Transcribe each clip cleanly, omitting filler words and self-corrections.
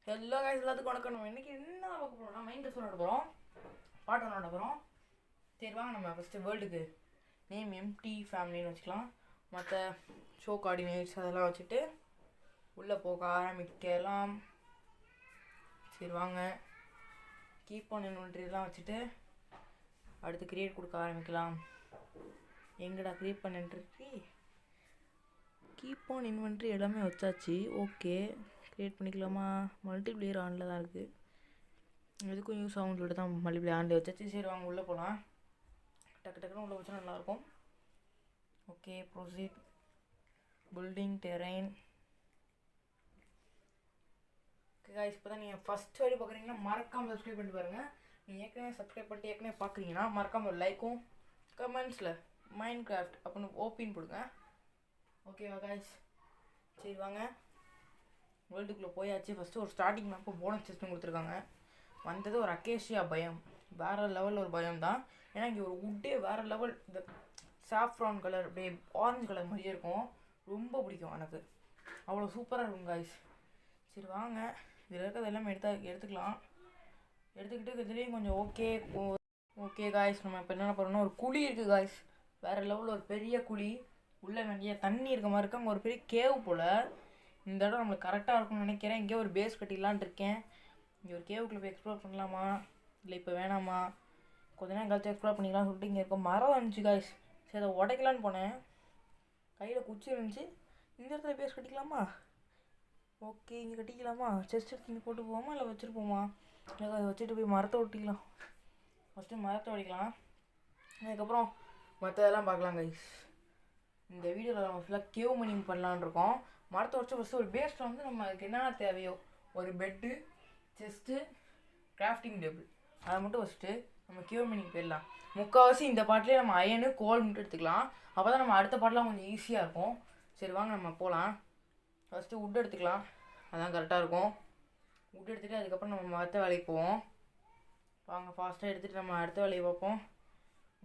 Hello guys, எல்லாத்துக்கும் வணக்கம். நம்ம இன்றைக்கி என்ன பார்க்க போகிறோம்னா மைண்ட் ட்ரெஸ் விளாட போகிறோம், பாட்டு விளாட போகிறோம். சரி வாங்க, நம்ம ஃபஸ்ட்டு வேர்ல்டுக்கு நேம் எம்டி ஃபேமிலின்னு வச்சுக்கலாம். மற்ற ஷோ கோஆர்டினேட்ஸ் அதெல்லாம் வச்சுட்டு உள்ளே போக ஆரம்பிக்கலாம். சரி வாங்க, கீப் ஆன் இன்வென்ட்ரிலாம் வச்சுட்டு அடுத்து க்ரியேட் கொடுக்க ஆரம்பிக்கலாம். எங்கடா க்ரியேட் பண்ணிட்டுருக்கு? கீப் ஆன் இன்வென்ட்ரி எல்லாமே வச்சாச்சு. ஓகே, க்ரியேட் பண்ணிக்கலாமா? மல்டிப்ளேயர் ஆனில் தான் இருக்குது. எதுக்கும் யூஸ் ஆகும் சொல்லிட்டு தான் மல்டிப்ளேயர் ஆனில் வச்சாச்சு. சரி வாங்க உள்ளே போகலாம். டக்கு டக்குன்னு உள்ளே வச்சா நல்லாயிருக்கும். Okay, proceed. Building terrain. Okay guys, இப்போ தான் நீங்கள் ஃபஸ்ட் வழி பார்க்குறீங்கன்னா மறக்காமல் சப்ஸ்கிரைப் பண்ணிட்டு பாருங்கள். நீங்கள் ஏற்கனவே சப்ஸ்கிரைப் பண்ணிட்டு ஏற்கனவே பார்க்குறீங்கன்னா மறக்காமல் ஒரு லைக்கும் கமெண்ட்ஸில் மைண்ட் கிராஃப்ட் அப்படின்னு ஓபின் கொடுங்க. ஓகேவா காய்ஸ்? சரி வாங்க, வேர்ல்டுக்குள்ளே போயாச்சு. ஃபஸ்ட்டு ஒரு ஸ்டார்டிங் மேப்பு போனஸ் சிஸ்டம் கொடுத்துருக்காங்க. வந்தது ஒரு அக்கேஷியா பயம், வேறு லெவலில் ஒரு பயம் தான். ஏன்னா இங்கே ஒரு வுட்டே வேறு லெவல், இந்த சாஃப்ரான் கலர் அப்படியே ஆரஞ்சு கலர் மாதிரியே இருக்கும். ரொம்ப பிடிக்கும் எனக்கு, அவ்வளோ சூப்பராக இருக்கும் காய்ஸ். சரி வாங்க, இதில் இருக்கிறது எல்லாமே எடுத்துக்கலாம். எடுத்துக்கிட்டு இதுலேயும் கொஞ்சம் ஓகே காய்ஸ். நம்ம இப்போ என்ன பண்ணுறோம்னா, ஒரு குழி இருக்குது காய்ஸ், வேறு லெவலில் ஒரு பெரிய குழி. உள்ளே நிறைய தண்ணி இருக்க மாதிரி இருக்கு. அங்கே ஒரு பெரிய கேவ் போல். இந்த இடம் நம்மளுக்கு கரெக்டாக இருக்கும்னு நினைக்கிறேன். இங்கே ஒரு பேஸ் கட்டிடலான் இருக்கேன். இங்கே ஒரு கேவுக்குள்ளே போய் எக்ஸ்ப்ளோர் பண்ணலாமா இல்லை இப்போ வேணாமா? கொஞ்ச நேரம் கழிச்சு எக்ஸ்ப்ளோர் பண்ணிக்கலாம்னு சொல்லிட்டு இங்கே இருக்க மரம் இருந்துச்சு காய்ஸ். சரி, அதை உடைக்கலான்னு போனேன், கையில் குச்சி இருந்துச்சு. இந்த இடத்துல பேஸ் கட்டிக்கலாமா? ஓகே, இங்கே கட்டிக்கலாமா? செஸ்ட் எடுத்து இங்கே போட்டு போவோமா இல்லை வச்சுட்டு போமா? இல்லை வச்சுட்டு போய் மரத்தை ஒட்டிக்கலாம். ஃபஸ்ட்டு மரத்தை உடைக்கலாம், அதுக்கப்புறம் மற்றதெல்லாம் பார்க்கலாம் கைஸ். இந்த வீடியோவில் நம்ம ஃபுல்லாக கேவ் மைனிங் பண்ணலான் இருக்கோம். மரத்தை வச்சு ஃபஸ்ட்டு ஒரு பேஸில் வந்து நம்ம அதுக்கு என்னென்ன தேவையோ, ஒரு பெட்டு, செஸ்ட்டு, கிராஃப்டிங் டேபிள், அதை மட்டும் வச்சுட்டு நம்ம கேவ் மைனிங் போயிடலாம். முக்கால்வாசி இந்த பாட்டிலே நம்ம அயனு கோல் மட்டும் எடுத்துக்கலாம். அப்போ தான் நம்ம அடுத்த பாட்டெலாம் கொஞ்சம் ஈஸியாக இருக்கும். சரி வாங்க, நம்ம போகலாம். ஃபஸ்ட்டு வுட் எடுத்துக்கலாம், அதான் கரெக்டாக இருக்கும். வுட் எடுத்துகிட்டு அதுக்கப்புறம் நம்ம அடுத்த வேலைக்கு போவோம். வாங்க, ஃபாஸ்ட்டாக எடுத்துகிட்டு நம்ம அடுத்த வேலையை பார்ப்போம்.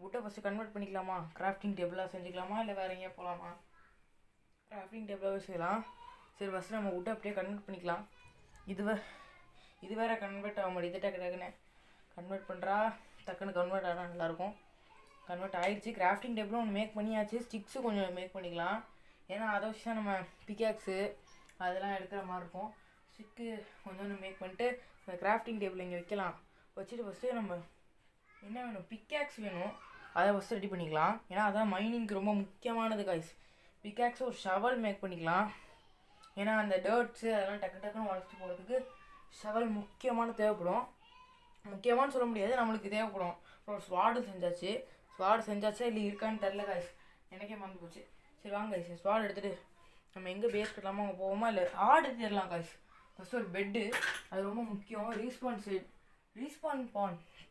வுட்டை ஃபஸ்ட்டு கன்வெர்ட் பண்ணிக்கலாமா? கிராஃப்டிங் டேபிளாக செஞ்சுக்கலாமா இல்லை வேறு எங்கேயா போகலாமா? கிராஃப்டிங் டேபிளாகவே செய்யலாம். சரி, ஃபஸ்ட்டு நம்ம வுட்டை அப்படியே கன்வெர்ட் பண்ணிக்கலாம். இது வேறு கன்வெர்ட் ஆக முடியுது. டக்குன்னு கன்வெர்ட் பண்ணுறா, டக்குன்னு கன்வெர்ட் ஆனால் நல்லாயிருக்கும். கன்வெர்ட் ஆகிடுச்சு. கிராஃப்டிங் டேபிளும் ஒன்று மேக் பண்ணியாச்சு. ஸ்டிக்ஸு கொஞ்சம் மேக் பண்ணிக்கலாம், ஏன்னா அதை வச்சு தான் நம்ம பிக்காக்ஸு அதெல்லாம் எடுக்கிற மாதிரி இருக்கும். ஸ்டிக்கு கொஞ்சம் மேக் பண்ணிட்டு கிராஃப்டிங் டேபிள் இங்கே வைக்கலாம். வச்சுட்டு ஃபஸ்ட்டு நம்ம என்ன வேணும், பிக்காக்ஸ் வேணும், அதை ஃபஸ்ட்டு ரெடி பண்ணிக்கலாம். ஏன்னா அதான் மைனிங்க்கு ரொம்ப முக்கியமானது காய்ஸ். பிக்காக்ஸு ஒரு ஷவல் மேக் பண்ணிக்கலாம். ஏன்னா அந்த டர்ட்ஸு அதெல்லாம் டக்குன்னு உடச்சிட்டு போகிறதுக்கு ஷவல் முக்கியமான தேவைப்படும். முக்கியமானு சொல்ல முடியாது, நம்மளுக்கு தேவைப்படும். அப்புறம் ஸ்வாடு செஞ்சாச்சா இல்லை இருக்கான்னு தெரில காய்ஸ், எனக்கே மறந்து போச்சு. சரி வாங்க காய்ஸ், ஸ்வாட் எடுத்துகிட்டு நம்ம எங்கே பேஸ் கட்டலாமா அங்கே போவோமா இல்லை ஆடு எடுத்துடலாம் காய்ஸ். ஃபஸ்ட்டு ஒரு பெட்டு, அது ரொம்ப முக்கியம். ரீஸ்பான்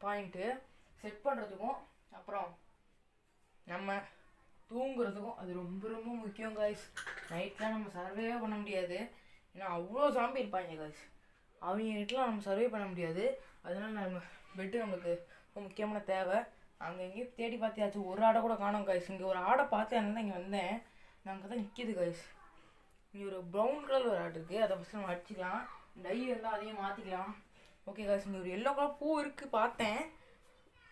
பாயிண்ட்டு செட் பண்ணுறதுக்கும் அப்புறம் நம்ம தூங்குறதுக்கும் அது ரொம்ப ரொம்ப முக்கியம் காய்ஸ். நைட்லாம் நம்ம சர்வேவே பண்ண முடியாது, ஏன்னா அவ்வளோ சாம்பி இருப்பாங்க காய்ஸ். அவங்ககிட்டலாம் நம்ம சர்வே பண்ண முடியாது. அதனால் நம்ம பெட்டு நம்மளுக்கு ரொம்ப முக்கியமான தேவை. அங்கே எங்கேயும் தேடி பார்த்தியாச்சு, ஒரு ஆடை கூட காணோம் காய்ஸ். இங்கே ஒரு ஆடை பார்த்தேன், தான் இங்கே வந்தேன். நான் அங்கே தான் நிற்கிது காய்ஸ். இங்கே ஒரு ப்ரௌன் கலர் ஒரு ஆடு இருக்குது, அதை ஃபஸ்ட்டு நம்ம அடிச்சிக்கலாம். டை இருந்தால் அதையும் மாற்றிக்கலாம். ஓகே காய்ஸ், இங்கே ஒரு எல்லோ கலர் பூ இருக்குது பார்த்தேன்,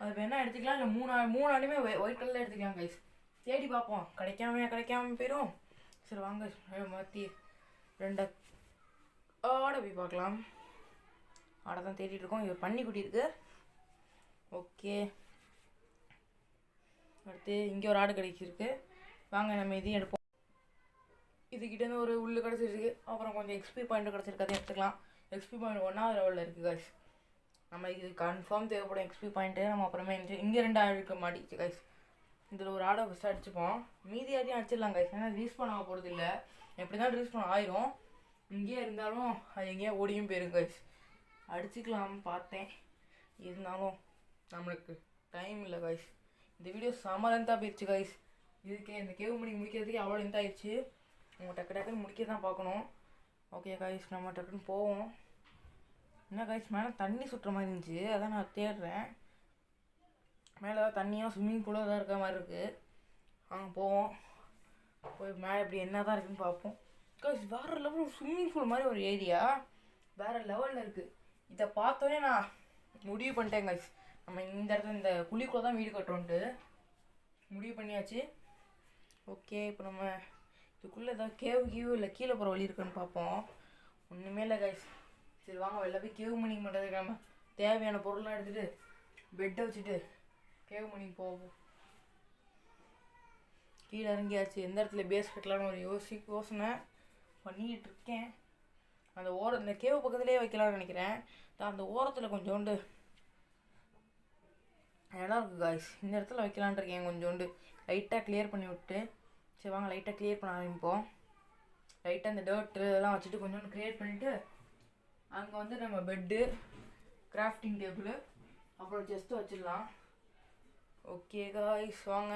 அது வேணால் எடுத்துக்கலாம். இல்லை மூணு ஆடுமே ஒயிட் கலரில் எடுத்துக்கலாம் காய்ஸ். தேடி பார்ப்போம், கிடைக்காம போயிடும். சரி வாங்க, மாற்றி 2 ஆடை போய் பார்க்கலாம். ஆடை தான் தேடிட்டு இருக்கோம். இவர் பன்னிக்குட்டி இருக்கு. ஓகே, அடுத்து இங்கே ஒரு ஆடு கிடைச்சிருக்கு. வாங்க, நம்ம இதையும் எடுப்போம். இதுக்கிட்டேருந்து ஒரு உள்ளு கிடச்சிருக்கு. அப்புறம் கொஞ்சம் எக்ஸ்பி பாயிண்ட் கிடச்சிருக்கு, அதை எடுத்துக்கலாம். எக்ஸ்பி பாயிண்ட் 1வது லெவலில் இருக்குது காய்ஸ். நம்ம இது கன்ஃபார்ம் தேவைப்படும் எக்ஸ்பி பாயிண்ட்டு. நம்ம அப்புறமே இங்கே 2 ஆடு இருக்க மாட்டிச்சு காய்ஸ். இதில் ஒரு ஆடை ஃபஸ்ட்டு அடிச்சுப்போம், மீதி ஆடையும் அடிச்சிடலாம் காய்ஸ். ஏன்னா ரீஸ்பான் ஆக போகிறது இல்லை, எப்படி தான் ரீஸ்பான் ஆயிரும். இங்கேயே இருந்தாலும் அது எங்கேயா ஓடியும் போயிடும் காய்ஸ். அடிச்சுக்கலாம்னு பார்த்தேன், இருந்தாலும் நம்மளுக்கு டைம் இல்லை காய்ஸ். இந்த வீடியோ செம லென்த்தாக போயிடுச்சு காய்ஸ். இந்த கேவ் மணி முடிக்கிறதுக்கே அவ்வளோ லென்த் ஆயிடுச்சு. நம்ம டக்குன்னு முடிக்க தான் பார்க்கணும். ஓகே காய்ஸ், நம்ம டக்குன்னு போவோம். என்ன காய்ஸ், மேலே தண்ணி சுட்டுற மாதிரி இருந்துச்சு, அதான் நான் தேடுறேன். மேலே தான் தண்ணியாக ஸ்விம்மிங் பூலாக தான் இருக்கிற மாதிரி இருக்குது. அங்கே போவோம், போய் மேலே இப்படி என்ன தான் இருக்குதுன்னு பார்ப்போம் காய்ஸ். வேறு லெவலில் ஸ்விம்மிங் பூல் மாதிரி ஒரு ஏரியா, வேறு லெவலில் இருக்குது. இதை பார்த்தோன்னே நான் முடிவு பண்ணிட்டேன் கைஸ், நம்ம இந்த இடத்துல இந்த குழிக்குள்ளே தான் வீடு கட்டுறோன்ட்டு முடிவு பண்ணியாச்சு. ஓகே, இப்போ நம்ம இதுக்குள்ளே ஏதாவது கேவு இல்லை கீழே போகிற வழி இருக்குன்னு பார்ப்போம். ஒன்றுமே இல்லை கைஸ். சரி வாங்க வெளில போய் கேவு மணிக்கு பண்ணுறதுக்கு நம்ம தேவையான பொருள்லாம் எடுத்துகிட்டு பெட்டை வச்சுட்டு கேவு மணிக்கு போவோம். கீழே இறங்கியாச்சு. எந்த இடத்துல பேஸ் கட்டலான்னு ஒரு யோசனை பண்ணிக்கிட்டு இருக்கேன். அந்த இந்த கேவு பக்கத்துலேயே வைக்கலாம்னு நினைக்கிறேன். அந்த ஓரத்தில் கொஞ்சோண்டு இடம் இருக்குது காய்ஸ், இந்த இடத்துல வைக்கலான் இருக்கேன். கொஞ்சோண்டு லைட்டாக கிளியர் பண்ணி விட்டு, சரி வாங்க லைட்டாக கிளியர் பண்ண ஆரம்பிப்போம். லைட்டாக இந்த டர்ட்டு இதெல்லாம் வச்சுட்டு கொஞ்சோண்டு கிளியர் பண்ணிவிட்டு அங்கே வந்து நம்ம பெட்டு, கிராஃப்டிங் டேபிள், அப்புறம் ஜஸ்ட்டு வச்சிடலாம். ஓகே காய்ஸ் வாங்க.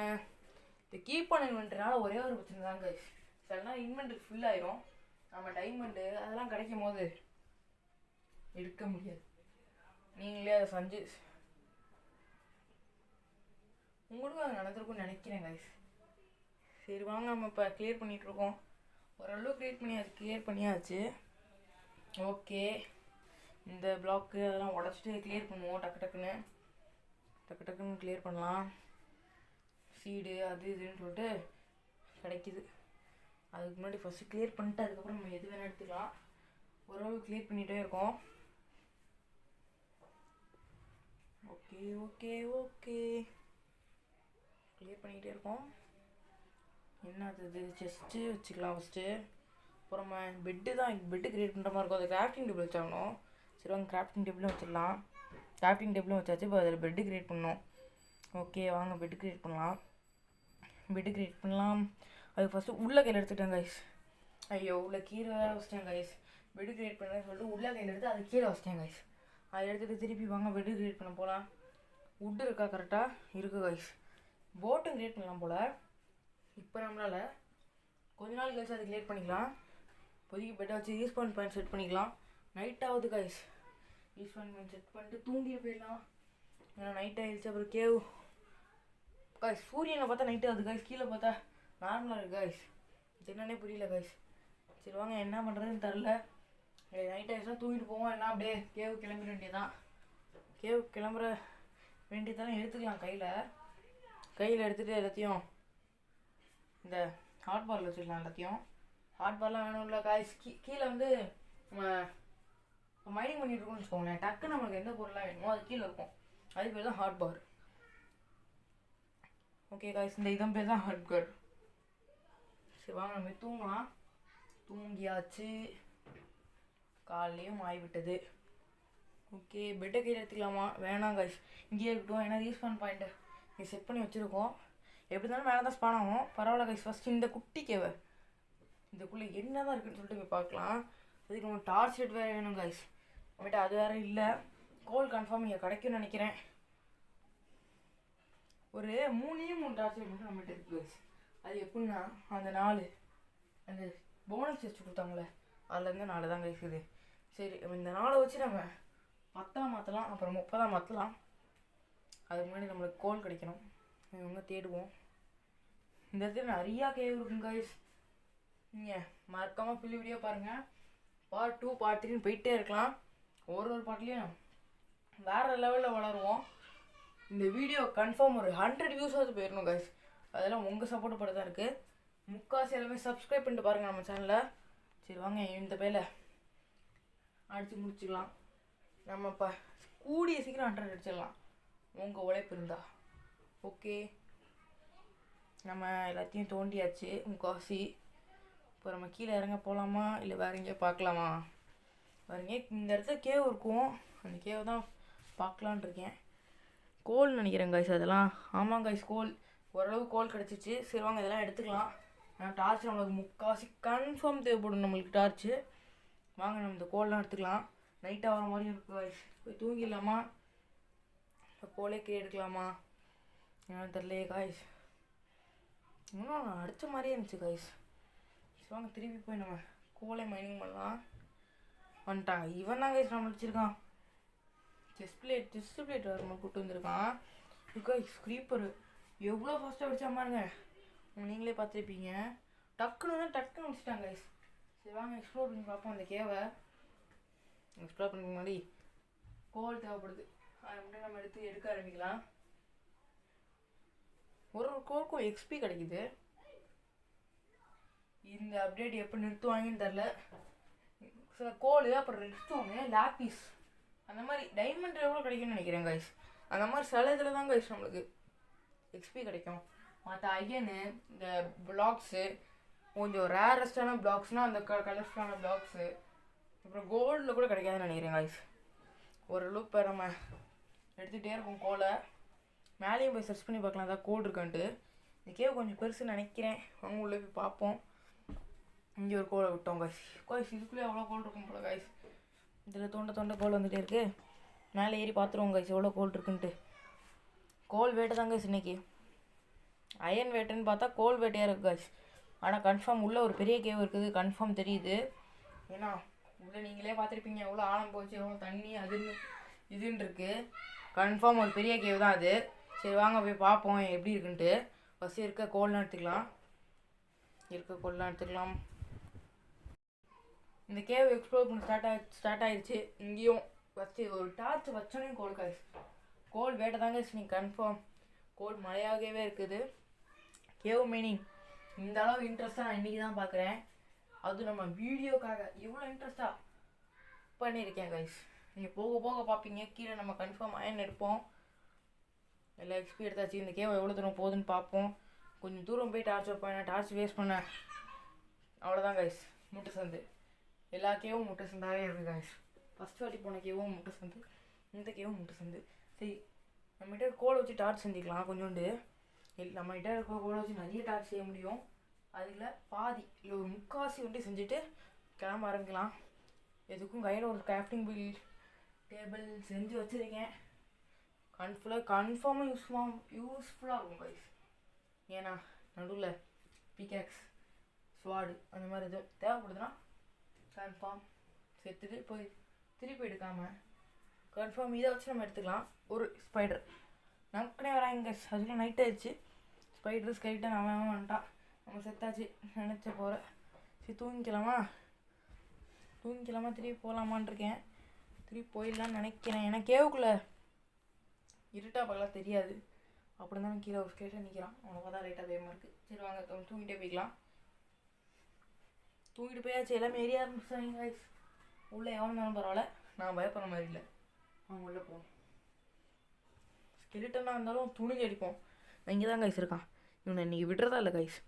இந்த கீப் பண்ண இன்வென்ட்ரினால ஒரே ஒரு பிரச்சனை தான் காய்ஸ், சில நேரம் இன்வென்ட்ரி ஃபுல் ஆயிரும். நம்ம டைமண்டு அதெல்லாம் கிடைக்கும் போது எடுக்க முடியாது. நீங்களே அதை செஞ்சு உங்களுக்கும் அது நடந்திருக்கும்னு நினைக்கிறேன் கைஸ். சரி வாங்க, நம்ம இப்போ கிளியர் பண்ணிகிட்ருக்கோம். ஓரளவு கிளியர் பண்ணியாச்சு. ஓகே, இந்த பிளாக்கு அதெல்லாம் உடச்சிட்டு கிளியர் பண்ணுவோம். டக்கு டக்குன்னு கிளியர் பண்ணலாம். சீடு அது இதுன்னு சொல்லிட்டு கிடைக்கிது. அதுக்கு முன்னாடி ஃபஸ்ட்டு கிளியர் பண்ணிட்டு அதுக்கப்புறம் நம்ம எது வேணால் எடுத்துக்கலாம். ஓரளவு கிளியர் பண்ணிகிட்டே இருக்கோம். ஓகே கிளியர் பண்ணிக்கிட்டே இருக்கோம். என்ன அது செஸ்ட்டு வச்சுக்கலாம் ஃபஸ்ட்டு. அப்புறம் நம்ம பெட்டு கிரியேட் பண்ணுற மாதிரி இருக்கும். அது கிராஃப்டிங் டேபிள் வச்சாகணும். சரி வாங்க கிராஃப்டிங் டேபிளும் வச்சிடலாம். கிராஃப்டிங் டேபிளும் வச்சாச்சு. இப்போ அதில் பெட்டு கிரியேட் பண்ணணும். ஓகே வாங்க பெட்டு கிரியேட் பண்ணலாம். அதுக்கு ஃபஸ்ட்டு உள்ளே கையில் எடுத்துக்கிட்டேன் கைஸ். ஐயோ உள்ள கீழே வேறு வச்சிட்டேன் கைஸ். பெட்டு கிரியேட் பண்ணுறேன்னு சொல்லிட்டு உள்ளே கையில் எடுத்து அது கீழே வச்சிட்டேன் கைஸ். அதை எடுத்துகிட்டு திருப்பி வாங்க பெட்டு கிரியேட் பண்ண போகலாம். வுட்டு இருக்கா? கரெக்டாக இருக்குது கைஸ். போட்டும் கிரியேட் பண்ணலாம் போல். இப்போ நம்மளால் கொஞ்ச நாள் கழிச்சு அதை கிரியேட் பண்ணிக்கலாம். இப்போதைக்கு பெட்டை வச்சு ரீஸ்பான் பாயிண்ட் செட் பண்ணிக்கலாம். நைட் ஆகுது கைஸ். ரீஸ்பான் பாயிண்ட் செட் பண்ணிட்டு தூங்கிட்டு போயிடலாம். ஏன்னா நைட் ஆகிடுச்சு. அப்புறம் கேவ் கைஸ், சூரியனை பார்த்தா நைட்டு ஆகுது கைஸ், கீழே பார்த்தா நார்மலாக இருக்குது கைஸ். இது என்னன்னே புரியல கைஸ். சரி வாங்க என்ன பண்ணுறதுன்னு தெரில. நைட் ஆகிடுச்சுன்னா தூங்கிட்டு போவோம். என்ன அப்படியே கேவ் கிளம்பிட வேண்டியதான். கேவ் கிளம்புற வேண்டியதெல்லாம் எடுத்துக்கலாம். கையில் எடுத்துகிட்டு எல்லாத்தையும் இந்த ஹாட் பாரில் வச்சுக்கலாம். எல்லாத்தையும் ஹாட் பார்லாம் வேணும் இல்லை காய்ஸ். கீழே வந்து நம்ம மைனிங் பண்ணிட்டு இருக்கோம்னு வச்சுக்கோங்களேன். டக்குன்னு நம்மளுக்கு எந்த பொருளாக வேணுமோ அது கீழே இருக்கும். அது பேர் தான் ஹாட் பார். ஓகே காய்ஸ், இந்த இதன் பேர் தான் ஹாட் பார். சரி வாங்க நம்ம தூங்கலாம். தூங்கியாச்சு. காலையும் ஆகிவிட்டது. ஓகே பெட்டை கையில் எடுத்துக்கலாமா? வேணாம் காய்ஸ், இங்கேயே இருக்கட்டும். ஏன்னா ரீஸ்பான் பாயிண்ட்டை இங்கே செட் பண்ணி வச்சுருக்கோம். எப்படி இருந்தாலும் மேலே தான் ஸ்பான் ஆகும். பரவாயில்ல கைஸ். ஃபஸ்ட்டு இந்த குட்டி கேவை இதுக்குள்ளே என்ன தான் இருக்குதுன்னு சொல்லிட்டு போய் பார்க்கலாம். அதுக்கு நம்ம டார்ச் லைட் வேறு வேணும் கைஸ். நம்மகிட்ட அது வேறு இல்லை. கோல் கன்ஃபார்ம் இங்கே கிடைக்கும்னு நினைக்கிறேன். ஒரு 3 டார்ச் லைட் மட்டும் நம்மகிட்ட இருக்குது கைஸ். அது எப்படின்னா அந்த போனஸ் டெஸ்ட் கொடுத்தாங்களே அதுலேருந்து 4 தான் கைஸ் இது. சரி இந்த 4 வச்சு நம்ம 10 மாற்றலாம், அப்புறம் 30 மாற்றலாம். அதுக்கு முன்னாடி நம்மளுக்கு கோல் கிடைக்கணும். இவங்க தேடுவோம். இந்த இடத்துல நிறையா கேவ் இருக்குங்க கைஸ். நீங்கள் மறக்காமல் ஃபுல் வீடியோ பாருங்கள். பார்ட் 2 பார்ட் 3 போயிட்டே இருக்கலாம். ஒரு பாட்லேயும் வேறு லெவலில் வளருவோம். இந்த வீடியோ கன்ஃபார்ம் ஒரு 100 வியூஸாவது போயிடணும் கைஸ். அதெல்லாம் உங்கள் சப்போர்ட் பட தான் இருக்குது. முக்கால்வாசி எல்லாமே சப்ஸ்கிரைப் பண்ணிட்டு பாருங்கள் நம்ம சேனலில். சரி வாங்க இந்த பேரில் அடித்து முடிச்சுக்கலாம். நம்ம இப்போ கூடிய சீக்கிரம் 100 அடிச்சிடலாம் உங்கள் உழைப்பு இருந்தா. ஓகே நம்ம எல்லாத்தையும் தோண்டியாச்சு முக்கால்வாசி. இப்போ நம்ம கீழே இறங்க போகலாமா இல்லை வேறு எங்கேயோ பார்க்கலாமா? வேறு இந்த இடத்துல கேவ் இருக்கும். அந்த கேவ் தான் பார்க்கலான் இருக்கேன். கோல் நினைக்கிறேன் கைஸ் அதெல்லாம். ஆமாம் கைஸ் கோல், ஓரளவு கோல் கிடச்சிச்சு. சரி வாங்க இதெல்லாம் எடுத்துக்கலாம். ஆனால் டார்ச் நம்மளுக்கு முக்கால்வாசி கன்ஃபார்ம் தேவைப்படும் நம்மளுக்கு டார்ச்சு. வாங்க நம்ம இந்த கோல்லாம் எடுத்துக்கலாம். நைட் ஆகிற மாதிரியும் இருக்குது கைஸ். போய் தூங்கிடலாமா இப்போ கோலே கீழே எடுக்கலாமா என்னன்னு தெரியலையே காய்ஸ். இன்னும் நான் அடித்த மாதிரியே இருந்துச்சு கைஸ். வாங்க திருப்பி போய் நம்ம கோலை மைனிங் பண்ணலாம். வந்துட்டாங்க. இவன் தான் கைஸ் நம்ம அடிச்சிருக்கான். செஸ்ட் பிளேட் வேறு நம்ம கூப்பிட்டு வந்திருக்கான். கைஸ் ஸ்க்ரீப்பரு எவ்வளோ ஃபாஸ்ட்டாக அடித்தா பாருங்க. நீங்களே பார்த்துருப்பீங்க. டக்குன்னு வச்சுட்டாங்க கைஸ். சரி வாங்க எக்ஸ்ப்ளோர் பண்ணி பார்ப்போம் அந்த கேவை. எக்ஸ்ப்ளோர் பண்ணுறதுக்கு முன்னாடி கோல் தேவைப்படுது, அதை மட்டும் நம்ம எடுக்க ஆரம்பிக்கலாம். ஒரு கோலுக்கும் எக்ஸ்பி கிடைக்குது. இந்த அப்டேட் எப்போ நிறுத்துவாங்கன்னு தெரில. சில கோல் அப்புறம் ரெட்ஸ்டோனு, லாப்பிஸ் அந்த மாதிரி டைமண்ட் எவ்வளோ கிடைக்கும்னு நினைக்கிறேன் கைஸ். அந்த மாதிரி சில இதில் தான் கைஸ் நம்மளுக்கு எக்ஸ்பி கிடைக்கும். மற்ற அயனு, இந்த பிளாக்ஸு, கொஞ்சம் ரேரஸ்டான பிளாக்ஸ்னால் அந்த கலர்ஃபுல்லான பிளாக்ஸு, அப்புறம் கோல்டில் கூட கிடைக்காதுன்னு நினைக்கிறேன் கைஸ். ஒரு லூப் நம்ம எடுத்துகிட்டே இருக்கும் கோலை. மேலேயும் போய் சர்ச் பண்ணி பார்க்கலாம் அதான் கோல்டு இருக்கான்ட்டு. இந்த கேவ் கொஞ்சம் பெருசுன்னு நினைக்கிறேன். அவங்க உள்ளே போய் பார்ப்போம். இங்கே ஒரு கோலை விட்டோம் கைஸ். இதுக்குள்ளே எவ்வளோ கோல் இருக்கும் போல கைஸ். இதில் தோண்ட கோல் வந்துகிட்டே இருக்குது. மேலே ஏறி பார்த்துருவோம் கைஸ் எவ்வளோ கோல் இருக்குன்ட்டு. கோல் வேட்டை தாங்க கைஸ் இன்றைக்கி. அயன் வேட்டைன்னு பார்த்தா கோல் வேட்டையாக இருக்குது கைஸ். ஆனால் கன்ஃபார்ம் உள்ளே ஒரு பெரிய கேவ் இருக்குது, கன்ஃபார்ம் தெரியுது. ஏன்னா உள்ளே நீங்களே பார்த்துருப்பீங்க எவ்வளோ ஆழம் போச்சு, எவ்வளோ தண்ணி இதுன்னு இருக்குது. கன்ஃபார்ம் ஒரு பெரிய கேவ் தான் அது. சரி வாங்க போய் பார்ப்போம் எப்படி இருக்குன்ட்டு. ஃபஸ்ட்டு இருக்க கோல்லாம் எடுத்துக்கலாம். இந்த கேவ் எக்ஸ்ப்ளோர் பண்ண ஸ்டார்ட் ஆயிடுச்சு. இங்கேயும் ஃபஸ்ட்டு ஒரு டார்ச் வச்சோன்னே கோல் கைஸ். கோல் வேட்டை தாங்க நீங்கள் கன்ஃபார்ம். கோல் மழையாகவே இருக்குது. கேவ் மீனிங் இந்த அளவு இன்ட்ரெஸ்ட்டாக நான் இன்றைக்கி தான் பார்க்குறேன். அது நம்ம வீடியோக்காக இவ்வளோ இன்ட்ரெஸ்ட்டாக பண்ணியிருக்கேன் கைஸ். நீங்கள் போக போக பார்ப்பீங்க. கீழே நம்ம கன்ஃபார்ம் அயன் எடுப்போம். எல்லா எக்ஸ்பி எடுத்தாச்சு. இந்த கேவ் எவ்வளோ தூரம் போகுதுன்னு பார்ப்போம். கொஞ்சம் தூரம் போய் டார்ச் வைப்பேன். டார்ச் வேஸ்ட் பண்ணேன். அவ்வளோதான் கைஸ். முட்டை சந்து எல்லா கேவும் முட்டை சந்தாவே இருக்குது கைஸ். ஃபஸ்ட் வாட்டி போன கேவும் முட்டை சந்து, இந்த கேவும் முட்டை சந்து. சரி நம்மகிட்ட கோலை வச்சு டார்ச் செஞ்சுக்கலாம். கொஞ்சோண்டு நம்மகிட்ட இருக்க கோலை வச்சு நிறைய டார்ச் செய்ய முடியும். அதில் பாதி இல்லை ஒரு முக்காசி வந்துட்டு செஞ்சுட்டு கிளம்ப ஆரம்பிக்கலாம். எதுக்கும் கையில் ஒரு கிராஃப்டிங் டேபிள் செஞ்சு வச்சுருக்கேன். கன்ஃபார்மாக யூஸ்ஃபுல்லாக இருக்கும் கைஸ். ஏன்னா நடுவில் பிகேக்ஸ், ஸ்வாடு அந்த மாதிரி எதுவும் தேவைப்படுதுன்னா கன்ஃபார்ம் சேர்த்துட்டு போய் திருப்பி எடுக்காமல் கன்ஃபார்ம் இதை வச்சு நம்ம எடுத்துக்கலாம். ஒரு ஸ்பைடர் நமக்குனே வராங்க கைஸ். அதுக்குள்ளே நைட் ஆயிடுச்சு. ஸ்பைடர் ஸ்கைட்டாக அவன் வந்துட்டான். நம்ம செத்தாச்சு நினச்ச போகிற. சரி தூங்கிக்கலாமா திருப்பி போகலாமான் இருக்கேன். திருப்பி போயிடலான்னு நினைக்கிறேன். ஏன்னா கேவுக்குள்ளே இருட்டாக பார்க்கலாம் தெரியாது. அப்படி இருந்தாலும் கீழே ஒரு ஸ்கேட்டாக நிற்கிறான். அவனுக்கு தான் லைட்டாக பயமாக இருக்குது. சரி வாங்க தூங்கிட்டே போய்க்கலாம். தூங்கிட்டு போயாச்சு. எல்லாமே ஏரியா ஆரம்பிச்சாங்க கைஸ். உள்ளே எவ்வளோ இருந்தாலும் பரவாயில்ல, நான் பயப்படுற மாதிரி இல்லை. அவன் உள்ளே போகணும். ஸ்கெலிட்டனாக இருந்தாலும் துணிஞ்சு அடிப்போம். நான் இங்கே தான் கைஸ் இருக்கான். இவனை இன்றைக்கி விடுறதா இல்லை கைஸ்.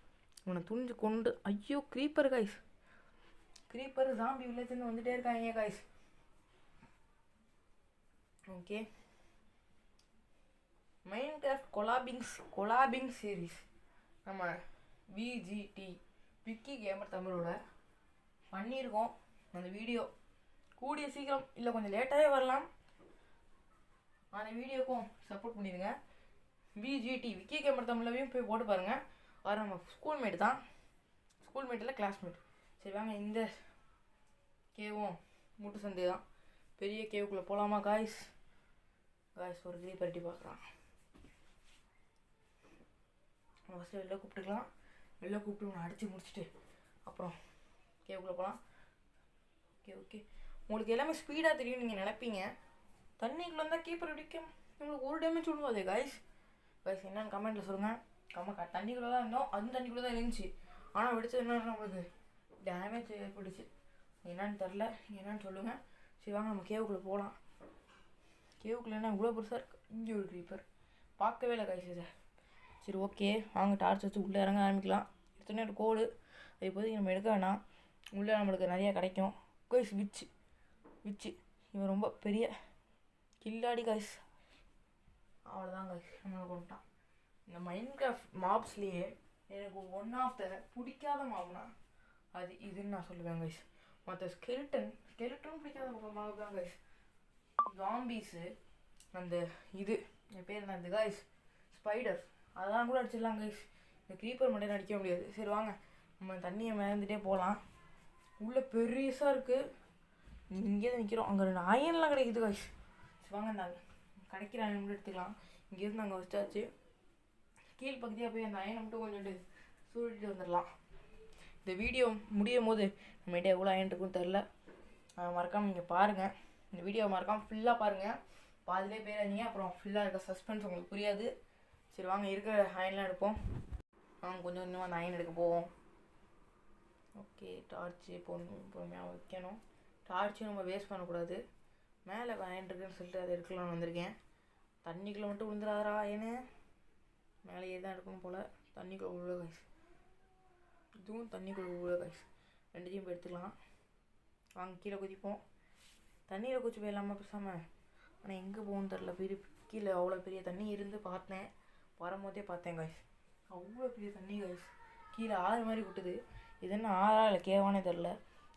இவனை துணிஞ்சு கொண்டு ஐயோ க்ரீப்பர் கைஸ். க்ரீப்பர் ஜாம்பி வில்லேஜ்னு வந்துகிட்டே இருக்காங்க கைஸ். ஓகே மைன்கிராஃப்ட் கொலாபிங் சீரீஸ் நம்ம விஜிடி விக்கி கேமர் தமிழோட பண்ணியிருக்கோம். அந்த வீடியோ கூடிய சீக்கிரம் இல்லை கொஞ்சம் லேட்டாகவே வரலாம். அந்த வீடியோக்கும் சப்போர்ட் பண்ணிடுங்க. விஜிடி விக்கி கேமர் தமிழ்லையும் போய் போட்டு பாருங்கள். அவர் நம்ம ஸ்கூல்மேட் தான். ஸ்கூல்மேட்டில் கிளாஸ்மேட். சரி வாங்க இந்த கேவும் முட்டு சந்தை தான். பெரிய கேவுக்குள்ளே போகலாமா காய்ஸ்? ஒரு கிரீ பரட்டி பார்க்குறான். ஃபஸ்ட்டு வெளில கூப்பிட்டுக்கலாம். வெளில கூப்பிட்டு ஒன்று அடித்து முடிச்சுட்டு அப்புறம் கேவுக்குள்ளே போகலாம். ஓகே உங்களுக்கு எல்லாமே ஸ்பீடாக தெரியும் நீங்கள் நினைப்பீங்க. தண்ணிக்குள்ளே இருந்தால் கீப்பர் அடிக்கும். உங்களுக்கு ஒரு டேமேஜ் விடுவாது காய்ஸ் என்னென்னு கமெண்ட்டில் சொல்லுங்கள். தண்ணிக்குள்ளே தான் இருந்தோம். அதுவும் தண்ணிக்குள்ளே தான் இருந்துச்சு. ஆனால் வெடிச்சது என்ன நம்மளுக்கு டேமேஜ் ஏற்பட்டுச்சு. என்னன்னு தெரில, என்னன்னு சொல்லுங்கள். சரி வாங்க நம்ம கேவுக்குள்ளே போகலாம். கேவுக்குள்ளே என்ன இவ்வளோ பெருசாக இருக்குது. இங்கே ஒரு க்ரீப்பர் பார்க்கவே இல்லை காய்ஸ் இதை. சரி ஓகே வாங்க டார்ச் வச்சு உள்ளே இறங்க ஆரம்பிக்கலாம். எடுத்தோடனே ஒரு கோடு அது இப்போதைக்கு நம்ம எடுக்க வேணாம். உள்ளே நம்மளுக்கு நிறையா கிடைக்கும். காய்ஸ் விச்சு இவன் ரொம்ப பெரிய கில்லாடி காய்ஸ். அவ்வளோதான் காய்ஸ் நம்மளை கொண்டுட்டான். இந்த மைன்கிராஃப்ட் மாப்ஸ்லேயே எனக்கு ஒன் ஆஃப் த பிடிக்காத மாப்னா அது இதுன்னு நான் சொல்லுவேன் கைஸ். மற்ற ஸ்கெலிட்டனும் பிடிக்காத மாப் தான் கைஸ். ஜாம்பீஸு அந்த இது என் பேர் என்ன கைஸ் ஸ்பைடர் அதெல்லாம் கூட அடிச்சிடலாம் கைஸ். இந்த க்ரீப்பர் மட்டும் அடிக்க முடியாது. சரி வாங்க நம்ம தண்ணியை மேந்துட்டே போகலாம். உள்ளே பெருசாக இருக்குது. இங்கே தான் நிற்கிறோம். அங்கே 2 அயன்லாம் கிடைக்குது கைஸ். சரி வாங்க இந்த கிடைக்கிற அயன் மட்டும் எடுத்துக்கலாம். இங்கேருந்து அங்கே வச்சாச்சு. கீழ் பகுதியாக போய் அந்த அயனை மட்டும் கொஞ்சம் சூழிட்டு வந்துடலாம். இந்த வீடியோ முடியும் போது நம்மகிட்ட எவ்வளோ அயன் இருக்குன்னு தெரில. மறக்காமல் நீங்கள் பாருங்கள். இந்த வீடியோ மறக்காமல் ஃபுல்லாக பாருங்கள். பாதிலே போயிடாதீங்க, அப்புறம் ஃபுல்லாக இருக்க சஸ்பென்ஸ் உங்களுக்கு புரியாது. சரி வாங்க இருக்கிற அயன்லாம் எடுப்போம். கொஞ்சம் இன்னும் அந்த அயன் எடுக்க போவோம். ஓகே, டார்ச்சு பொறுமையாக வைக்கணும். டார்ச்சும் நம்ம வேஸ்ட் பண்ணக்கூடாது. மேலே அயன் இருக்குன்னு சொல்லிட்டு அதை எடுக்கலாம்னு வந்திருக்கேன். தண்ணிக்குள்ளே மட்டும் விழுந்துடாதா அயனு, மேலே ஏறி தான் எடுக்கணும் போல். தண்ணிக்குள்ளே உள்ள கைஸ், இதுவும் தண்ணிக்குள்ளே உள்ள கைஸ், ரெண்டுத்தையும் போய் எடுத்துக்கலாம். வாங்க கீழே குதிப்போம். தண்ணியில் குச்சி போயிடலாமா பேசாமல்? ஆனால் எங்கே போகணுன்னு தெரில. கீழே அவ்வளோ பெரிய தண்ணி இருந்து பார்த்தேன், வரும்போதே பார்த்தேன் கைஸ், அவ்வளோ பெரிய தண்ணி கைஸ். கீழே ஆறு மாதிரி விட்டுது. இது என்ன ஆறா இல்லை கேவானே தெரில.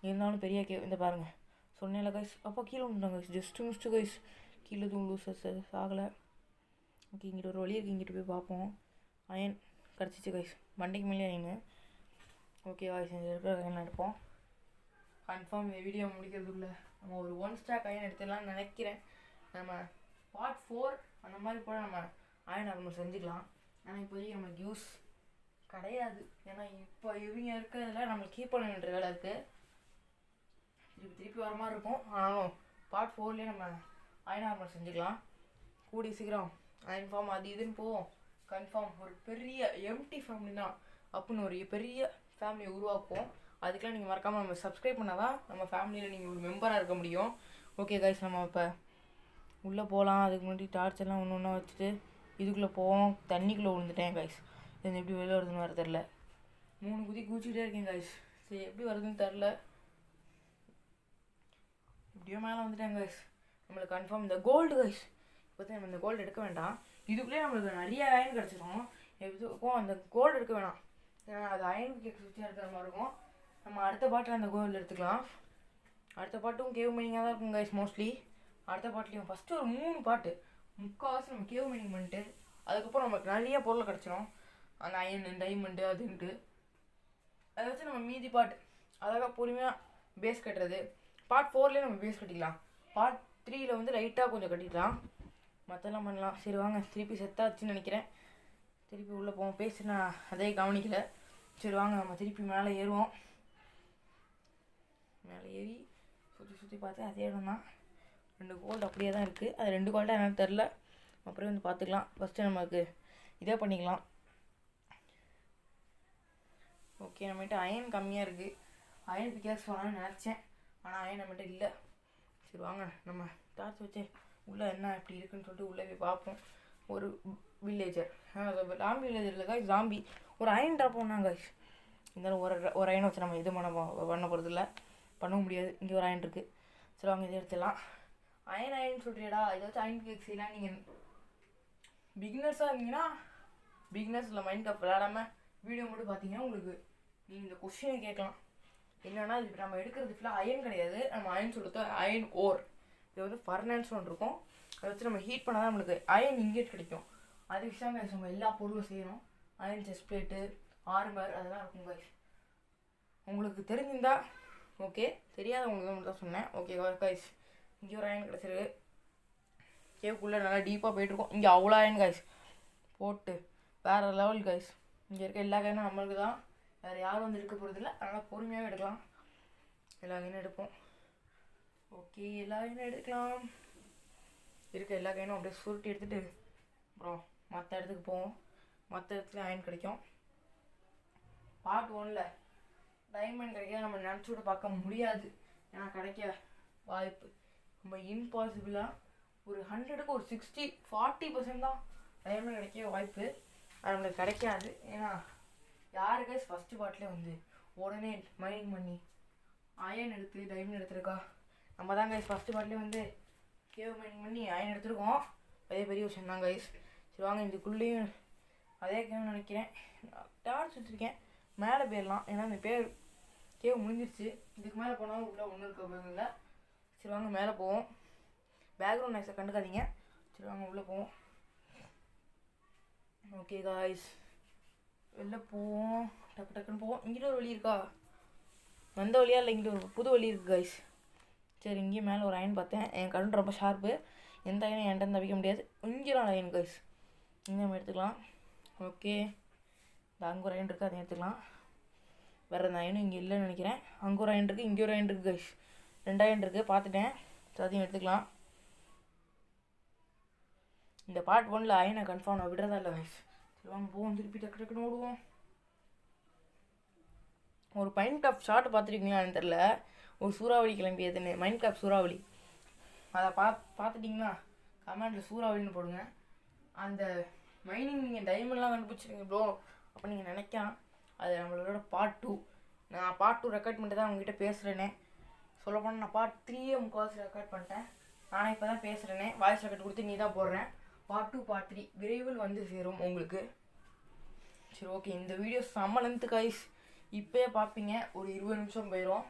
இருந்தாலும் பெரிய கேவ். இந்த பாருங்கள், சொன்னேன்ல கைஸ். அப்போ கீழே விட்டுட்டாங்க கைஸ், ஜஸ்ட்டு மிஸ்ட்டு கைஸ். கீழே எதுவும் லூசஸ் ஆகலை. ஓகே, இங்கிட்ட ஒரு வழி இருக்குது, இங்கிட்ட போய் பார்ப்போம். அயன் கிடச்சிச்சு கைஸ், வண்டிக்கு மேலே அயன். ஓகே கைஸ், இந்த இருக்கிற அயன் எடுப்போம். கன்ஃபார்ம் இந்த வீடியோ முடிக்கிறதுக்குள்ள நம்ம ஒரு 1 ஸ்டாக் அயன் எடுத்துடலாம்னு நினைக்கிறேன். நம்ம பார்ட் 4 அந்த மாதிரி கூட நம்ம அயன் நம்ம செஞ்சுக்கலாம். ஆனால் இப்போதைக்கு நம்மளுக்கு யூஸ் கிடையாது. ஏன்னா இப்போ இவங்க இருக்கிறதுல நம்மளுக்கு கீப் பண்ண வேண்டிய வேலை இருக்குது. திருப்பி வர மாதிரி இருக்கும். ஆனாலும் பார்ட் 4லேயே நம்ம அயன் ஆர்மர் செஞ்சுக்கலாம். கூடி சீக்கிரம் அயன் ஃபார்ம் அது இதுன்னு போவோம். கன்ஃபார்ம் ஒரு பெரிய எம்டி ஃபேமிலி தான் அப்படின்னு ஒரு பெரிய ஃபேமிலியை உருவாக்குவோம். அதுக்கெலாம் நீங்கள் மறக்காமல் நம்ம சப்ஸ்கிரைப் பண்ணால் தான் நம்ம ஃபேமிலியில் நீங்கள் ஒரு மெம்பராக இருக்க முடியும். ஓகே கைஸ், நம்ம இப்போ உள்ளே போகலாம். அதுக்கு முன்னாடி டார்ச் எல்லாம் ஒன்று ஒன்றா வச்சுட்டு இதுக்குள்ளே போவோம். தண்ணிக்குள்ளே விழுந்துட்டேன் கைஸ். இது எப்படி வெளில வருதுன்னு வர தெரில. 3 குதி குதிச்சுட்டே இருக்கேன் கைஸ். சரி எப்படி வருதுன்னு தெரில. இப்படியோ மேலே வந்துட்டேன் கைஸ். நம்மளுக்கு கன்ஃபார்ம் இந்த கோல்டு கைஸ். இப்போ நம்ம இந்த கோல்டு எடுக்க வேண்டாம். இதுக்குள்ளேயே நம்மளுக்கு நிறைய அயன் கிடச்சிரும். எதுக்கும் அந்த கோல்டு எடுக்க வேணாம், ஏன்னா அது அயன் கேக் சுற்றியாக இருக்கிற மாதிரி இருக்கும். நம்ம அடுத்த பாட்டில் அந்த கோல்டு எடுத்துக்கலாம். அடுத்த பாட்டும் கேவ் மைனிங்காக தான் இருக்கும் கைஸ் மோஸ்ட்லி. அடுத்த பாட்டிலையும் ஃபஸ்ட்டு ஒரு 3 பாட்டு முக்கால்வாசி நம்ம கேவ் மைனிங் பண்ணிட்டு அதுக்கப்புறம் நமக்கு நிறைய பொருள் கிடச்சிரும். அந்த அயன் டைமண்டு அதுன்ட்டு அதை வச்சு நம்ம மீதி பாட்டு அழகாக பொறுமையாக பேஸ் கட்டுறது. பார்ட் 4லேயே நம்ம பேஸ் கட்டிக்கலாம். பார்ட் 3ல் வந்து லைட்டாக கொஞ்சம் கட்டிக்கலாம், மற்றெல்லாம் பண்ணலாம். சரி வாங்க, திருப்பி செத்தாச்சுன்னு நினைக்கிறேன். திருப்பி உள்ளே போவோம். பேசி நான் அதே கவனிக்கலை. சரி வாங்க நம்ம திருப்பி மேலே ஏறுவோம். மேலே ஏறி சுற்றி பார்த்தேன், அதே இடம் தான். 2 கோல்டு அப்படியே தான் இருக்குது. அது 2 கோல்டாக என்னன்னு தெரில, அப்புறம் வந்து பார்த்துக்கலாம். ஃபஸ்ட்டு நமக்கு இதே பண்ணிக்கலாம். ஓகே, நம்மகிட்ட அயன் கம்மியாக இருக்குது. அயன் பிக்காஸ் வாங்கன்னு நினச்சேன், ஆனால் அயன் நம்மகிட்ட இல்லை. சரி வாங்க நம்ம டார்ச் வச்சு உள்ளே என்ன எப்படி இருக்குன்னு சொல்லிட்டு உள்ளே போய் பார்ப்போம். ஒரு வில்லேஜர், ஜாம்பி வில்லேஜரில் காய்ஸ் ஜாம்பி ஒரு அயன் ட்ராப் பண்ணாங்க காய்ஸ். இருந்தாலும் ஒரு அயனை வச்சு நம்ம இது பண்ண போகிறது இல்லை, பண்ணவும் முடியாது. இங்கே ஒரு அயன் இருக்குது. சரி வாங்க இதை எடுத்துடலாம். அயன் சொல்கிறியடா, இதை வச்சு அயன் கேக் செய்யலாம். நீங்கள் பிகினர்ஸாக இருந்தீங்கன்னா பிகினர்ஸில் மைண்ட் கப் விளையாடாமல் வீடியோ மட்டும் பார்த்தீங்கன்னா உங்களுக்கு நீங்கள் இந்த கொஸ்டினை கேட்கலாம். என்னென்னா இப்போ நம்ம எடுக்கிறது ஃபுல்லாக அயன் கிடையாது. நம்ம அயன் சொல்கிறது அயன் ஓர். இது வந்து ஃபர்னான்ஸ் ஒன்று இருக்கும். அதை வச்சு நம்ம ஹீட் பண்ணால் தான் நம்மளுக்கு அயன் இங்கேட் கிடைக்கும். அது விஷயம் கைஸ் நம்ம எல்லா பொருளும் செய்யணும். அயன் செஸ்ட் பிளேட்டு, ஆர்மர் அதெல்லாம் இருக்கும் கைஸ். உங்களுக்கு தெரிஞ்சிருந்தா ஓகே, தெரியாதவங்களுக்கு மட்டும் தான் சொன்னேன். ஓகே கைஸ், இங்கே ஒரு அயன் கிடச்சிருக்கு. கேவுக்குள்ளே நல்லா டீப்பாக போயிட்டுருக்கோம். இங்கே அவ்வளோ அயன் கைஸ் போட்டு வேறு லெவல் கைஸ். இங்கே இருக்க எல்லா கைனும் நம்மளுக்கு தான், வேறு யாரும் வந்து எடுக்க போகிறதில்ல. அதனால் பொறுமையாகவே எடுக்கலாம். எல்லா கைனும் எடுப்போம். ஓகே, எல்லா கைனும் எடுக்கலாம். இருக்க எல்லா கைனும் அப்படியே சுருட்டி எடுத்துகிட்டு அப்புறம் மற்ற இடத்துக்கு போவோம். மற்ற இடத்துல அயன் கிடைக்கும். பார்ட் 1ல் டைமண்ட் கிடைக்க நம்ம நினச்சி கூட பார்க்க முடியாது, ஏன்னா கிடைக்க வாய்ப்பு ரொம்ப இம்பாசிபிளாக. ஒரு 100க்கு ஒரு 60-40% தான் டைமண்ட் கிடைக்க வாய்ப்பு. அது நம்மளுக்கு கிடைக்காது. ஏன்னா யாரு கைஸ் ஃபஸ்ட்டு பார்ட்லேயே வந்து உடனே மைனிங் பண்ணி அயன் எடுத்து டைமண்ட் எடுத்துருக்கா? நம்ம தான் கைஸ் ஃபஸ்ட்டு பார்ட்லேயே வந்து கேவ் மைனிங் பண்ணி அயன் எடுத்துருக்கோம். அதே பெரிய விஷயம் தான் கைஸ். சரி வாங்க, இதுக்குள்ளேயும் அதே கேவ் நினைக்கிறேன். டார்ச் வச்சுருக்கேன், மேலே போயிடலாம். ஏன்னா இந்த கேவ் முடிஞ்சிருச்சு. இதுக்கு மேலே போனாலும் உள்ளே ஒன்றும் இருக்க இல்லை. சரி வாங்க மேலே போவோம். பேக்ரவுண்ட் நாய்ஸை கண்டுக்காதீங்க. சரி வாங்க உள்ளே போவோம். ஓகே காய்ஸ், வெளில போவோம். டக்குன்னு போவோம். இங்கிட்ட ஒரு வழி இருக்கா? வந்த வழியாக இல்லை, இங்கிட்ட ஒரு புது வழி இருக்குது காய்ஸ். சரி, இங்கேயும் மேலே ஒரு அயன் பார்த்தேன். என் கரண்ட் ரொம்ப ஷார்ப்பு, எந்த அயனும் என்கிட்ட தவிக்க முடியாது. இங்கே ஒரு அயன் காய்ஸ், இங்கே நம்ம எடுத்துக்கலாம். ஓகே, இந்த அங்கே ஒரு அயன் இருக்குது, அதை எடுத்துக்கலாம். வேறு அந்த அயனும் இங்கே இல்லைன்னு நினைக்கிறேன். அங்கே ஒரு அயன் இருக்குது, இங்கே ஒரு அயன் இருக்குது கைஸ். 2 அயன் இருக்குது பார்த்துட்டேன். அதையும் எடுத்துக்கலாம். இந்த பார்ட் 1ல் அயனை கன்ஃபார்ம் நான் விடுறதா இல்லை கைஸ். சரி வாங்க போவோம், திருப்பி டக்கு டக்குன்னு ஓடுவோம். ஒரு மைன்கிராஃப்ட் ஷார்ட் பார்த்துருக்கீங்களான்னு தெரில, ஒரு சூறாவளி கிளம்பியதுன்னு, மைன்கிராஃப்ட் சூறாவளி. அதை பார்த்துட்டிங்கன்னா கமெண்டில் சூறாவளின்னு போடுங்க. அந்த மைனிங் நீங்கள் டைமண்ட்லாம் கண்டுபிடிச்சிருக்கீங்க ப்ரோ அப்போ நீங்கள் நினைக்கலாம், அது நம்மளோட பார்ட் 2. நான் பார்ட் 2 ரெக்கார்ட் பண்ணிட்டு தான் உங்ககிட்ட பேசுகிறேனே. சொல்லப்போனால் நான் பார்ட் 3 முக்கால்வாசி ரெக்கார்ட் பண்ணிட்டேன். நானே இப்போ தான் பேசுகிறேனே, வாய்ஸ் ரெக்கார்ட் கொடுத்து நீ தான் போடுறேன். பார்ட் 2 பார்ட் 3 விரைவில் வந்து சேரும் உங்களுக்கு. சரி ஓகே, இந்த வீடியோ செம்ம லென்த்து கைஸ். இப்போயே பார்ப்பீங்க, ஒரு 20 நிமிஷம் போயிடும்.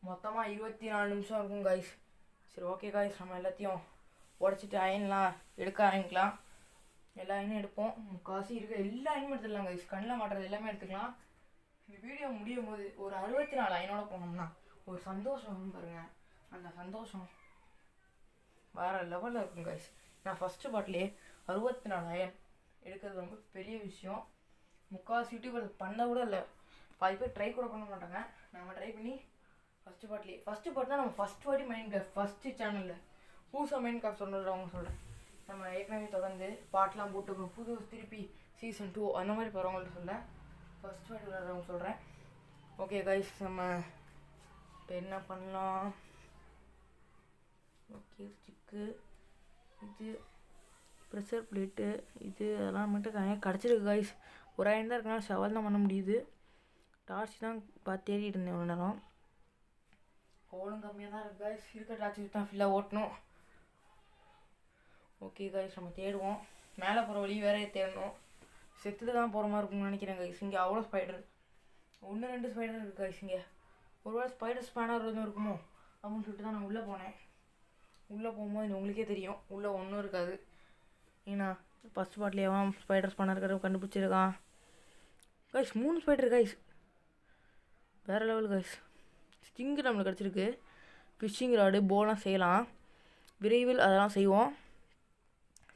மொத்தமாக 24 நிமிஷம் இருக்கும் கைஸ். சரி ஓகே கைஸ், நம்ம எல்லாத்தையும் உடச்சிட்டு அயன்லாம் எடுக்க ஆரம்பிக்கலாம். எல்லா அயனும் எடுப்போம். முக்கால்வாசி இருக்க எல்லா அயனும் எடுத்துடலாம் கைஸ். கண்ணில் மாட்டுறது எல்லாமே எடுத்துக்கலாம். இந்த வீடியோ முடியும் போது ஒரு 64 அயனோட போனோம்னா ஒரு சந்தோஷம் பாருங்க. அந்த சந்தோஷம் வேறு லெவலில் இருக்கும் கைஸ். நான் ஃபஸ்ட்டு பாட்டிலே 64 அயன் எடுக்கிறது ரொம்ப பெரிய விஷயம். முக்கால்வாசி யூடியூபர் பண்ண கூட இல்லை, பாதி பேர் ட்ரை கூட பண்ண மாட்டாங்க. நம்ம ட்ரை பண்ணி ஃபஸ்ட்டு பாட் தான் நம்ம ஃபஸ்ட் வாட்டி மைன்கிராஃப்ட் ஃபஸ்ட்டு சேனலில் புதுசாக மைன்கிராஃப்ட் சொல்கிறவங்க சொல்கிறேன். நம்ம ஏற்கனவே தொடர்ந்து பாட்டெலாம் போட்டுக்கணும், புது திருப்பி சீசன் 2 அந்த மாதிரி போகிறவங்கள்ட்ட சொல்ல ஃபஸ்ட் வாட்டி விளையாடுறவங்க சொல்கிறேன். ஓகே கைஸ், நம்ம இப்போ என்ன பண்ணலாம்? ஓகே, ஸ்டிக்கு, இது ப்ரெஷர் பிளேட்டு, இது அதெல்லாம் மட்டும் கிடச்சிருக்கு கைஸ். ஒரு அயன் தான் இருக்கனால ஷவல் தான் பண்ண முடியுது. டார்ச் தான் பார்த்து தேடிட்டு இருந்தேன் ஒரு நேரம். கோலும் கம்மியாக தான் இருக்குது கைஸ். இருக்க டார்ச் தான் ஃபுல்லாக ஓட்டணும். ஓகே கைஸ், நம்ம தேடுவோம். மேலே போகிற வழி வேறே தேடணும். செத்துட்டு தான் போகிற மாதிரி இருக்கும்னு நினைக்கிறேன் கைஸ். இங்கே அவ்வளோ ஸ்பைடர், 1-2 ஸ்பைடர் இருக்குது கைஸ். இங்கே ஒருவேளை ஸ்பைடர் ஸ்பேனர் எதுவும் இருக்குமோ அப்படின்னு சொல்லிட்டு தான் நான் உள்ளே போனேன். உள்ளே போகும்போது உங்களுக்கே தெரியும் உள்ளே ஒன்றும் இருக்காது. ஏன்னா ஃபஸ்ட் பாட்டிலேயே ஸ்பைடர் ஸ்பேனர் இருக்கிற கண்டுபிடிச்சிருக்கான் கைஸ். 3 ஸ்பைடர் கைஸ், வேறு லெவல் கைஸ். ஸ்டிங்கு நம்மளுக்கு கிடச்சிருக்கு. ஃபிஷ்ஷிங் ராடு போலாம் செய்யலாம் விரைவில், அதெல்லாம் செய்வோம்.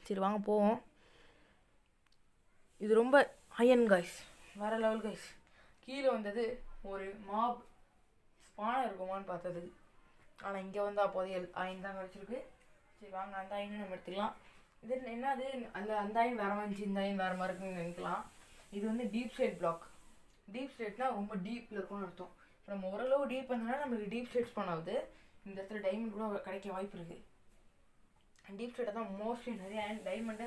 சரி வாங்க போவோம். இது ரொம்ப அயன் கைஸ், வேறு லெவல் கைஸ். கீழே வந்தது ஒரு மாப் ஸ்பானர் இருக்குமான்னு பார்த்தது, ஆனால் இங்கே வந்தால் புதையல் அயன் தான் கிடச்சிருக்கு. சரி வாங்க, அந்த அயனும் நம்ம எடுத்துக்கலாம். இது என்னது, அந்த அயன் வேறு வந்துச்சு, இந்த அயன் வேறு மாதிரி இருக்குன்னு நினைக்கலாம். இது வந்து டீப் ஸ்டேட் பிளாக். டீப் ஸ்டேட்னால் ரொம்ப டீப்பில் இருக்கும்னு அர்த்தம். இப்போ நம்ம ஓரளவு டீப் பண்ணாலும் நம்மளுக்கு டீப் ஸ்டேட் பண்ணாது. இந்த இடத்துல டைமண்ட் கூட கிடைக்க வாய்ப்பு இருக்குது. டீப் ஸ்டேட்டை தான் மோஸ்ட்லி நிறைய டைமண்டு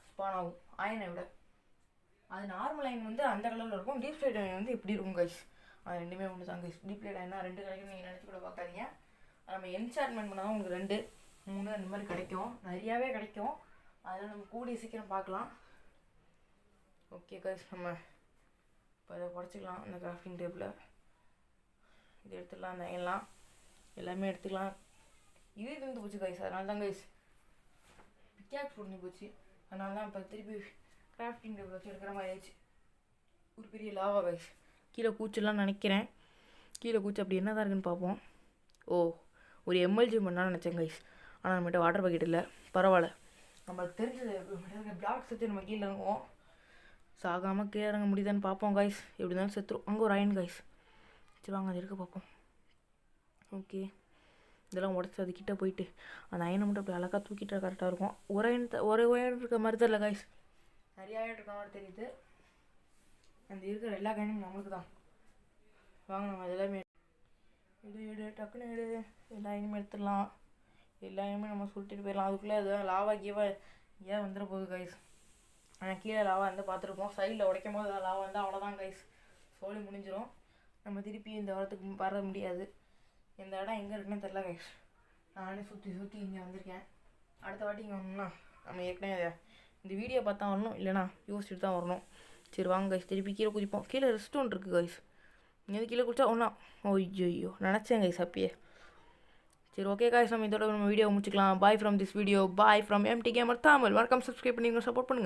ஸ்பான் ஆகும் அயனை விட. அது நார்மல் அயன் வந்து அந்த கலரில் இருக்கும், டீப் ஸ்டேட் அயன் வந்து இப்படி இருக்கும் கைஸ். அது ரெண்டுமே ஒன்று தான் கைஸ். டீப் ஸ்டேட் அயனா 2 கிடைக்கும் நீங்கள் நினச்சி கூட பார்க்காதீங்க. நம்ம என்சார்ட்மெண்ட் பண்ணால் உங்களுக்கு 2, 3 அந்த மாதிரி கிடைக்கும், நிறையாவே கிடைக்கும். அதெல்லாம் நம்ம கூடிய சீக்கிரம் பார்க்கலாம். ஓகே கைஸ், நம்ம இப்போ அதை குறைச்சிக்கலாம். அந்த கிராஃப்டிங் டேபிளில் இது எடுத்துடலாம், அந்த அயன்லாம் எல்லாமே எடுத்துக்கலாம். இது இருந்து போச்சு கைஸ், அதனால தான் கைஸ் பிக்காக்ஸ் பொருந்தி போச்சு. அதனால தான் இப்போ திருப்பி கிராஃப்டிங் டேபிள் வச்சு எடுக்கிற மாதிரி ஆயிடுச்சு. ஒரு பெரிய லாவா கைஸ். கீழே கூச்சலாம் நினைக்கிறேன். கீழே கூச்சு அப்படி என்ன தான் இருக்குன்னு பார்ப்போம். ஓ, ஒரு எம்எல்ஜி பண்ணான்னு நினச்சேன் கைஸ். ஆனால் நம்மகிட்ட வாட்டர் பக்கெட் இல்லை, பரவாயில்ல. நம்மளுக்கு தெரிஞ்சது பிளாக்ஸ் வச்சு நம்ம கீழே இறங்குவோம். சாகாமல் கீழே இறங்க முடியுதான்னு பார்ப்போம் கைஸ். எப்படி இருந்தாலும் செத்துரும். அங்கே ஒரு அயன் கைஸ். சரி வாங்க, அது இருக்க பார்ப்போம். ஓகே, இதெல்லாம் உடச்சி அதுக்கிட்ட போயிட்டு அந்த அயனை மட்டும் அப்படி அழகாக தூக்கிட்டா கரெக்டாக இருக்கும். ஒரு அயன் இருக்க மாதிரி தெரியல கைஸ், நிறைய அயன் இருக்க மாதிரி தெரியுது. அந்த இருக்கிற எல்லா அயனும் நம்மளுக்கு தான். வாங்க நம்ம எல்லாமே எடு டக்குன்னு எடு. எல்லா அயனுமே எடுத்துடலாம். எல்லா அயனுமே நம்ம சுருட்டிட்டு போயிடலாம். அதுக்குள்ளே அது லாவா கீவா ஏன் வந்துட போகுது கைஸ். ஆனால் கீழே லாவா வந்து பார்த்துருப்போம். சைடில் உடைக்கும் போது லாவா வந்து அவ்வளோதான் கைஸ், சோழி முடிஞ்சிடும். நம்ம திருப்பி இந்த இடத்துக்கு வர முடியாது. இந்த இடம் எங்கே இருக்குன்னு தெரில கைஸ். நானே சுற்றி இங்கே வந்திருக்கேன். அடுத்த வாட்டி இங்கே வரணும்னா நம்ம ஏற்கனவே இந்த வீடியோ பார்த்தா வரணும், இல்லைனா யோசிச்சுட்டு தான் வரணும். சரி வாங்க கைஸ், திருப்பி கீழே குதிப்போம். கீழே ரெஸ்டாரண்ட் இருக்குது கைஸ். இங்கே கீழே குடிச்சா ஒன்றா ஐயோ நினச்சேன் கைஸ் அப்பயே. சரி ஓகே கைஸ், நம்ம இதோட நம்ம வீடியோ முடிச்சுக்கலாம். Bye from this video, bye from MT gamer Tamil. மறக்காம சப்ஸ்கிரைப் பண்ணி சப்போர்ட் பண்ணுங்கள்.